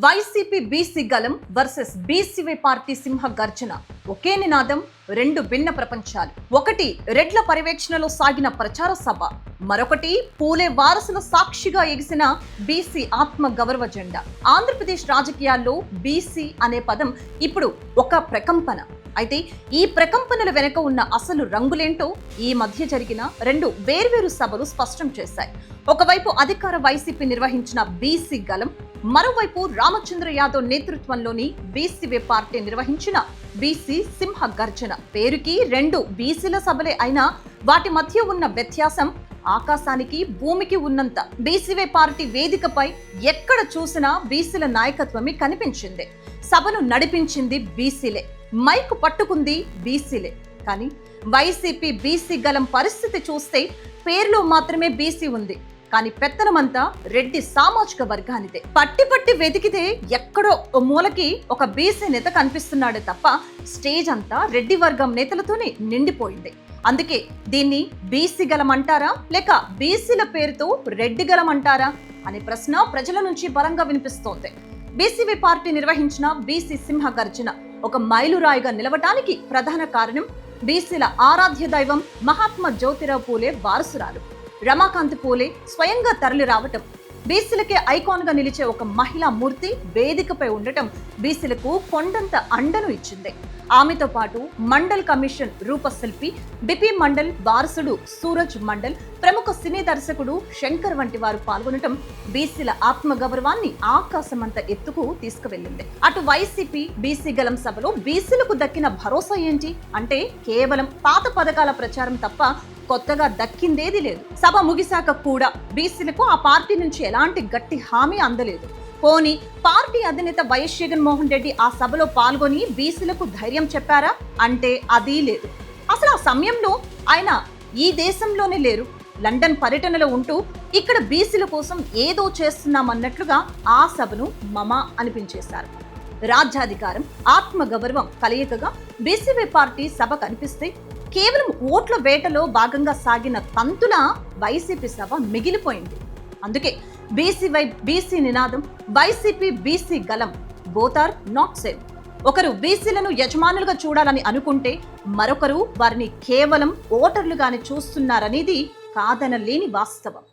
YCP BC గలం versus BCY party సింహ గర్జన. ఒకే నినాదం, రెండు భిన్న ప్రపంచాలు. ఒకటి రెడ్ల పర్యవేక్షణలో సాగిన ప్రచార సభ, మరొకటి పూలే వారసుల సాక్షిగా ఎగిసిన బీసీ ఆత్మ గౌరవ జెండా. ఆంధ్రప్రదేశ్ రాజకీయాల్లో బీసీ అనే పదం ఇప్పుడు ఒక ప్రకంపన. అయితే ఈ ప్రకంపనల వెనుక ఉన్న అసలు రంగులేంటో ఈ మధ్య జరిగిన రెండు వేర్వేరు సభలు స్పష్టం చేశాయి. ఒకవైపు అధికార వైసీపీ నిర్వహించిన బీసీ గలం, మరోవైపు రామచంద్ర యాదవ్ నేతృత్వంలోని బీసీవై పార్టీ నిర్వహించిన బీసీ సింహ గర్జన. పేరుకి రెండు బీసీల సభలే అయినా వాటి మధ్య ఉన్న వ్యత్యాసం ఆకాశానికి భూమికి ఉన్నంత. బీసీవై పార్టీ వేదికపై ఎక్కడ చూసినా బీసీల నాయకత్వమే కనిపించింది. సభను నడిపించింది బీసీలే, మైకు పట్టుకుంది బీసీలే. కానీ వైసీపీ బీసీ గలం పరిస్థితి చూస్తే పేరులో మాత్రమే బీసీ ఉంది, కానీ పెత్తనమంతా రెడ్డి సామాజిక వర్గానిదే. పట్టి వెతికితే ఎక్కడో ఓ మూలకి ఒక బీసీ నేత కనిపిస్తున్నాడే తప్ప స్టేజ్ అంతా రెడ్డి వర్గం నేతలతోనే నిండిపోయింది. అందుకే దీన్ని బీసీ గలం అంటారా, లేక బీసీల పేరుతో రెడ్డి గలం అంటారా అనే ప్రశ్న ప్రజల నుంచి బలంగా వినిపిస్తోంది. బీసీవై పార్టీ నిర్వహించిన బీసీ సింహ గర్జన ఒక మైలురాయిగా నిలవటానికి ప్రధాన కారణం బీసీల ఆరాధ్య దైవం మహాత్మా జ్యోతిరావు పూలే వారసురాలు రమాకాంత్ పూలే స్వయంగా తరలి రావటం. బీసీలకే ఐకాన్ గా నిలిచే ఒక మహిళా మూర్తి వేదికపై ఉండటం బీసీలకు కొండంత అండను ఇచ్చింది. ఆమెతో పాటు మండల్ కమిషన్ రూపశిల్పి బిపి మండల్ వారసుడు సూరజ్ మండల్, ప్రముఖ సినీ దర్శకుడు శంకర్ వంటి వారు పాల్గొనటం బీసీల ఆత్మగౌరవాన్ని ఆకాశమంత ఎత్తుకు తీసుకువెళ్లింది. అటు వైసీపీ బీసీ గలం సభలో బీసీలకు దక్కిన భరోసా ఏంటి అంటే కేవలం పాత పథకాల ప్రచారం తప్ప కొత్తగా దక్కిందేది లేదు. సభ ముగిశాక కూడా బీసీలకు ఆ పార్టీ నుంచి ఎలాంటి గట్టి హామీ అందలేదు. పోనీ పార్టీ అధినేత వైఎస్ జగన్మోహన్ రెడ్డి ఆ సభలో పాల్గొని బీసీలకు ధైర్యం చెప్పారా అంటే అదీ లేదు. అసలు ఆ సమయంలో ఆయన ఈ దేశంలోనే లేరు, లండన్ పర్యటనలో ఉంటూ ఇక్కడ బీసీల కోసం ఏదో చేస్తున్నామన్నట్లుగా ఆ సభను మమా అనిపించేశారు. రాజ్యాధికారం, ఆత్మగౌరవం కలయికగా బీసీవై పార్టీ సభ కనిపిస్తే కేవలం ఓట్ల వేటలో భాగంగా సాగిన తంతున వైసీపీ సభ మిగిలిపోయింది. అందుకే బీసీవై బీసీ నినాదం, వైసీపీ బీసీ గలం, బోత్ ఆర్ నాట్ సేమ్. ఒకరు బీసీలను యజమానులుగా చూడాలని అనుకుంటే మరొకరు వారిని కేవలం ఓటర్లుగానే చూస్తున్నారనేది కాదనలేని వాస్తవం.